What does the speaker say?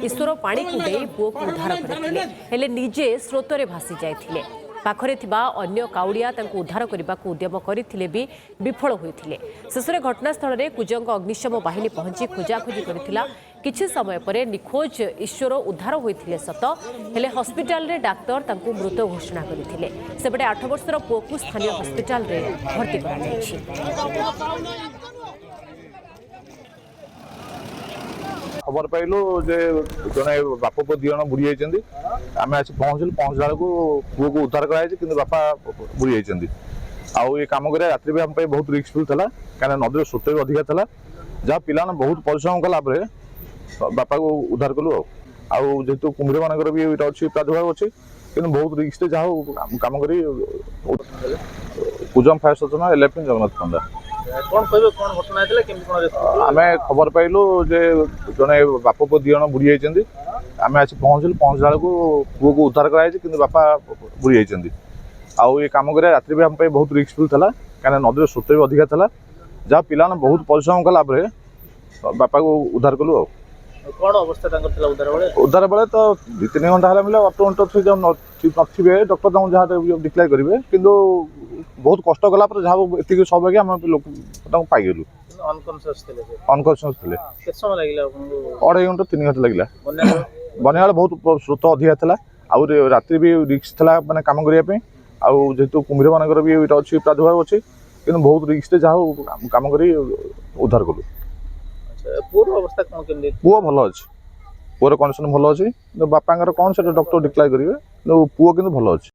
ईश्वर पानी को दे पुओ को उद्धार करथिले हेले निजे स्रोतरे भासी जाइथिले पाखरे थिबा अन्य काउडिया तांको उद्धार करने को उद्यम करथिले भी विफल होइथिले शेषरे घटनास्थल में कुजंग अग्निशम बाहिनी पहुंची खोजाखोजी करथिला किछि समय परे निखोज ईश्वर उद्धार होइथिले सत हेले हॉस्पिटल रे डाक्टर तांको मृत घोषणा करथिले सेबडे 8 वर्षर पुओ को स्थानीय हॉस्पिटल रे भर्ती करा जायछि। खबर पाइलु जे जने बाप पु दी जन बुड़ी जाइछन्ती आमे आसी पहुंचला को पुओ को उद्धार कराई कि बापा बुड़ी जाइछन्ती आउ ये काम करे रात्रि भी हम पे बहुत रिस्कफुल था कहीं नदी स्रोत भी अधिका था जहाँ पिला बहुत परिश्रम कला बापा को उद्धार कलु आउ जेहेतु कुम्भीर मानकर भी यहाँ अच्छी प्रादुर्भाव अच्छी कि बहुत रिस्क जहाँ कम कर कुजम फायर स्टेशन एलएफपी जगन्नाथ पंडा आम खबर पाइलु जे जने बाप पु दी जन बुड़ी जाइछन्ती आमे आसी पहुंचला को पुओ को उद्धार कराई कि बापा बुड़ी जाइछन्ती आउ ये काम करे रात्रि भी हम पे बहुत रिस्कफुल था कहीं नदी स्रोत भी अधिका था जहाँ पिला बहुत परिश्रम कला बापा को उद्धार कलु कौन अवस्था उद्धार बेले तो 2-3 घंटा है मिले ऑटो नथिबे डॉक्टर जहाँ डिक्लेयर करेंगे कि बहुत कष्ट कला जहाँ ये सौभाग्य आम लोक पाइगलु अनकनसीयस थे 2.5 घंटा 3 घंटा लगे बनिया बहुत स्रोत अधिका था आउ रात्रि भी रिस्क था माने काम करने आउ जेहेतु कुम्भीर मानकर भी यहाँ अच्छी प्रादुर्भाव अच्छी कि बहुत रिस्क जहाँ काम कर उद्धार कलु पुओ भल अच्छे पुओर कंडीशन भल अच्छी बापा कौन से डॉक्टर डिक्लेयर करेंगे पुओ कि भल अच्छे।